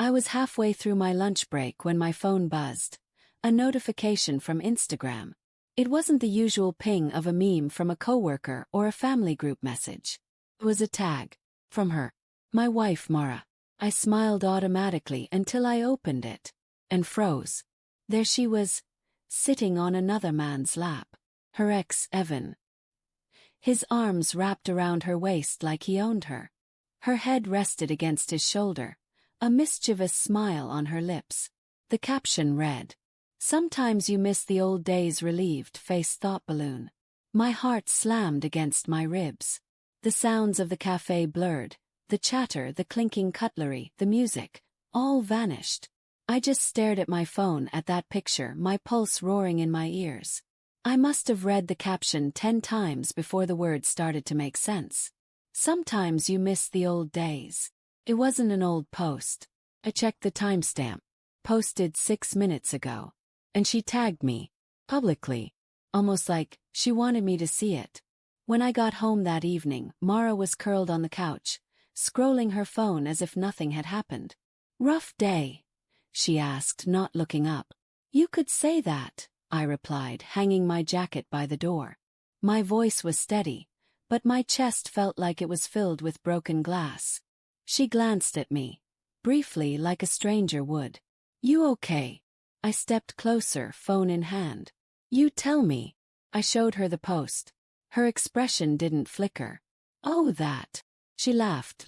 I was halfway through my lunch break when my phone buzzed. A notification from Instagram. It wasn't the usual ping of a meme from a coworker or a family group message. It was a tag. From her. My wife, Mara. I smiled automatically until I opened it. And froze. There she was, sitting on another man's lap. Her ex, Evan. His arms wrapped around her waist like he owned her. Her head rested against his shoulder, a mischievous smile on her lips. The caption read, "Sometimes you miss the old days." Relieved face thought balloon. My heart slammed against my ribs. The sounds of the cafe blurred, the chatter, the clinking cutlery, the music, all vanished. I just stared at my phone at that picture, my pulse roaring in my ears. I must have read the caption 10 times before the words started to make sense. Sometimes you miss the old days. It wasn't an old post. I checked the timestamp. Posted 6 minutes ago. And she tagged me. Publicly. Almost like she wanted me to see it. When I got home that evening, Mara was curled on the couch, scrolling her phone as if nothing had happened. "Rough day?" she asked, not looking up. "You could say that," I replied, hanging my jacket by the door. My voice was steady, but my chest felt like it was filled with broken glass. She glanced at me, briefly like a stranger would. "You okay?" I stepped closer, phone in hand. "You tell me." I showed her the post. Her expression didn't flicker. "Oh, that." She laughed.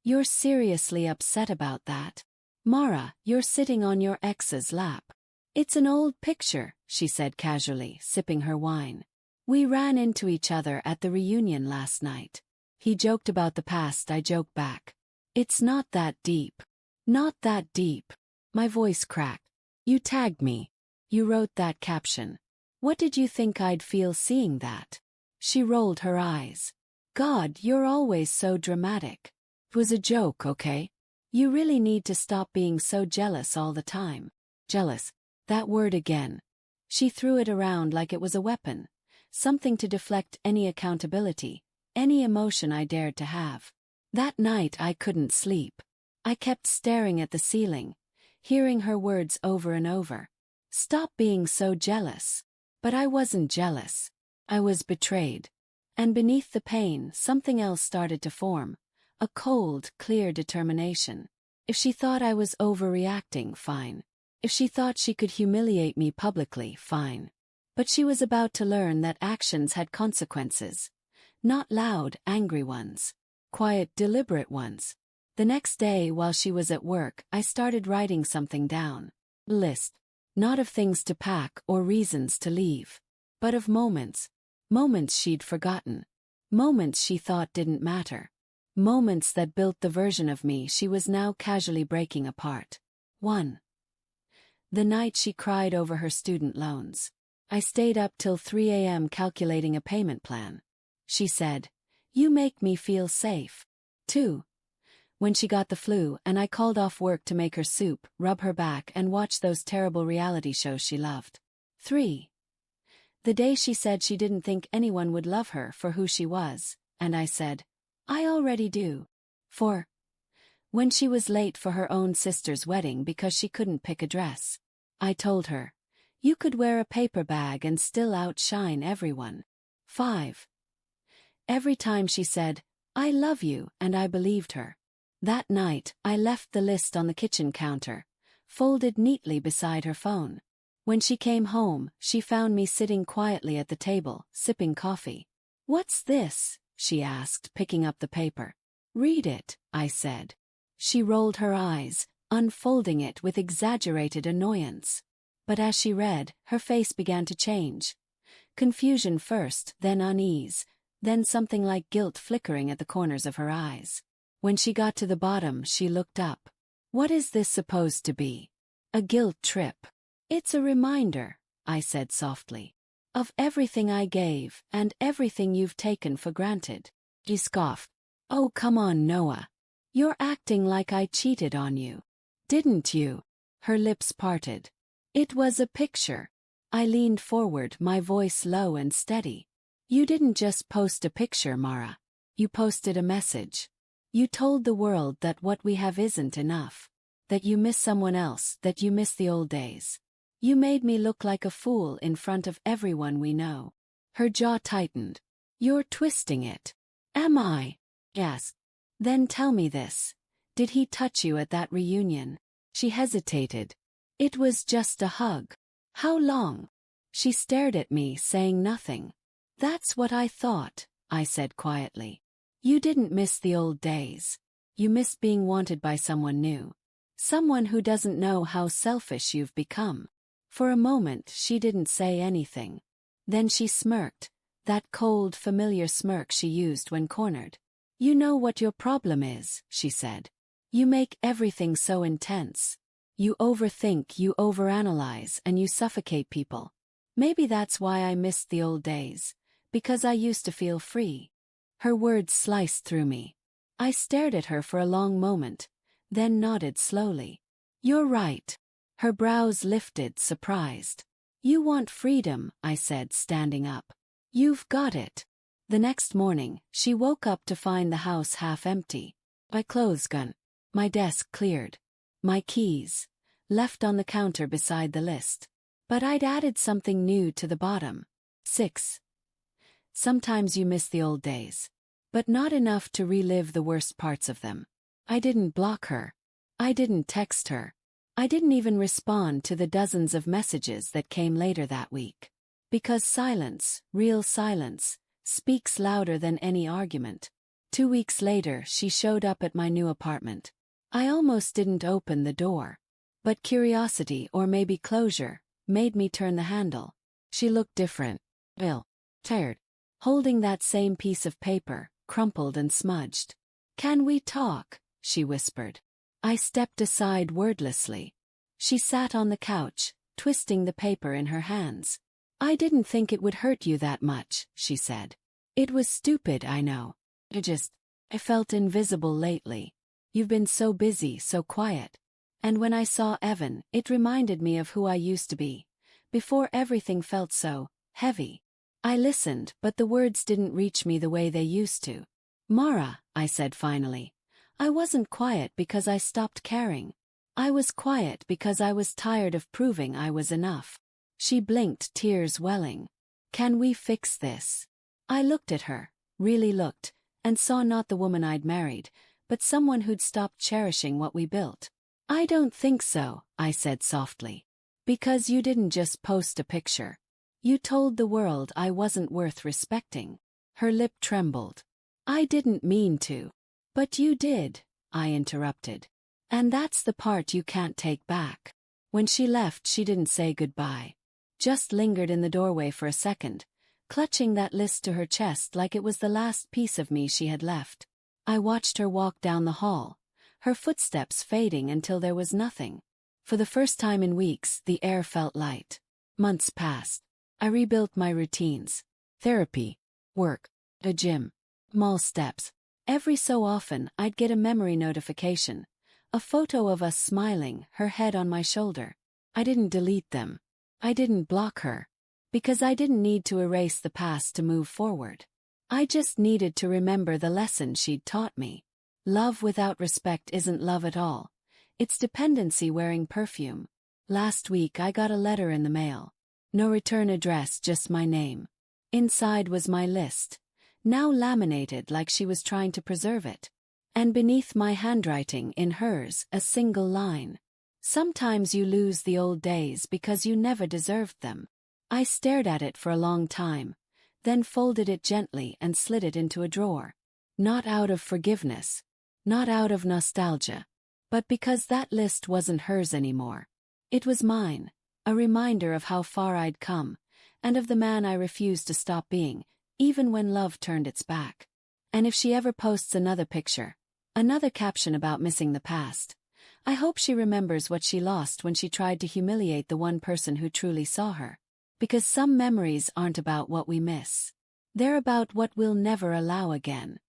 "You're seriously upset about that? Mara, you're sitting on your ex's lap." "It's an old picture," she said casually, sipping her wine. "We ran into each other at the reunion last night. He joked about the past, I joked back. It's not that deep." "Not that deep." My voice cracked. "You tagged me. You wrote that caption. What did you think I'd feel seeing that?" She rolled her eyes. "God, you're always so dramatic. It was a joke, okay? You really need to stop being so jealous all the time." Jealous. That word again. She threw it around like it was a weapon, something to deflect any accountability, any emotion I dared to have. That night I couldn't sleep. I kept staring at the ceiling, hearing her words over and over. Stop being so jealous. But I wasn't jealous. I was betrayed. And beneath the pain, something else started to form. A cold, clear determination. If she thought I was overreacting, fine. If she thought she could humiliate me publicly, fine. But she was about to learn that actions had consequences. Not loud, angry ones. Quiet, deliberate ones. The next day, while she was at work, I started writing something down. A list. Not of things to pack or reasons to leave. But of moments. Moments she'd forgotten. Moments she thought didn't matter. Moments that built the version of me she was now casually breaking apart. 1. The night she cried over her student loans. I stayed up till 3 a.m. calculating a payment plan. She said, "You make me feel safe." 2. When she got the flu and I called off work to make her soup, rub her back and watch those terrible reality shows she loved. 3. The day she said she didn't think anyone would love her for who she was, and I said, "I already do." 4. When she was late for her own sister's wedding because she couldn't pick a dress. I told her, "You could wear a paper bag and still outshine everyone." 5. Every time she said, "I love you," and I believed her. That night, I left the list on the kitchen counter, folded neatly beside her phone. When she came home, she found me sitting quietly at the table, sipping coffee. "What's this?" she asked, picking up the paper. "Read it," I said. She rolled her eyes, unfolding it with exaggerated annoyance. But as she read, her face began to change. Confusion first, then unease, then something like guilt flickering at the corners of her eyes. When she got to the bottom, she looked up. "What is this supposed to be? A guilt trip?" "It's a reminder," I said softly, "of everything I gave and everything you've taken for granted." She scoffed. "Oh, come on, Noah. You're acting like I cheated on you. Didn't you?" Her lips parted. "It was a picture." I leaned forward, my voice low and steady. "You didn't just post a picture, Mara. You posted a message. You told the world that what we have isn't enough. that you miss someone else, that you miss the old days. You made me look like a fool in front of everyone we know. Her jaw tightened. You're twisting it. Am I? Yes. Then tell me this. Did he touch you at that reunion? She hesitated. It was just a hug. How long? She stared at me, saying nothing. That's what I thought, I said quietly. You didn't miss the old days. You missed being wanted by someone new. Someone who doesn't know how selfish you've become. For a moment she didn't say anything. Then she smirked, that cold, familiar smirk she used when cornered. You know what your problem is, she said. You make everything so intense. You overthink, you overanalyze, and you suffocate people. Maybe that's why I missed the old days, because I used to feel free. Her words sliced through me. I stared at her for a long moment, then nodded slowly. You're right. Her brows lifted, surprised. You want freedom, I said, standing up. You've got it. The next morning, she woke up to find the house half empty. My clothes gone. My desk cleared. My keys left on the counter beside the list. But I'd added something new to the bottom. 6. Sometimes you miss the old days. But not enough to relive the worst parts of them. I didn't block her. I didn't text her. I didn't even respond to the dozens of messages that came later that week. Because silence, real silence, speaks louder than any argument. 2 weeks later, she showed up at my new apartment. I almost didn't open the door. But curiosity, or maybe closure, made me turn the handle. She looked different. Ill. Tired. Holding that same piece of paper, crumpled and smudged. Can we talk? She whispered. I stepped aside wordlessly. She sat on the couch, twisting the paper in her hands. I didn't think it would hurt you that much, she said. It was stupid, I know. I felt invisible lately. You've been so busy, so quiet. And when I saw Evan, it reminded me of who I used to be. Before everything felt so heavy. I listened, but the words didn't reach me the way they used to. Mara, I said finally. I wasn't quiet because I stopped caring. I was quiet because I was tired of proving I was enough. She blinked, tears welling. Can we fix this? I looked at her, really looked, and saw not the woman I'd married, but someone who'd stopped cherishing what we built. I don't think so, I said softly. Because you didn't just post a picture. You told the world I wasn't worth respecting. Her lip trembled. I didn't mean to. But you did, I interrupted. And that's the part you can't take back. When she left, she didn't say goodbye. Just lingered in the doorway for a second, clutching that list to her chest like it was the last piece of me she had left. I watched her walk down the hall, her footsteps fading until there was nothing. For the first time in weeks, the air felt light. Months passed. I rebuilt my routines. Therapy, work, a gym, small steps. Every so often, I'd get a memory notification. A photo of us smiling, her head on my shoulder. I didn't delete them. I didn't block her. Because I didn't need to erase the past to move forward. I just needed to remember the lesson she'd taught me. Love without respect isn't love at all. It's dependency wearing perfume. Last week I got a letter in the mail. No return address, just my name. Inside was my list, now laminated like she was trying to preserve it. And beneath my handwriting, in hers, a single line. Sometimes you lose the old days because you never deserved them. I stared at it for a long time, then folded it gently and slid it into a drawer. Not out of forgiveness, not out of nostalgia, but because that list wasn't hers anymore. It was mine, a reminder of how far I'd come, and of the man I refused to stop being, even when love turned its back. And if she ever posts another picture, another caption about missing the past, I hope she remembers what she lost when she tried to humiliate the one person who truly saw her. Because some memories aren't about what we miss. They're about what we'll never allow again.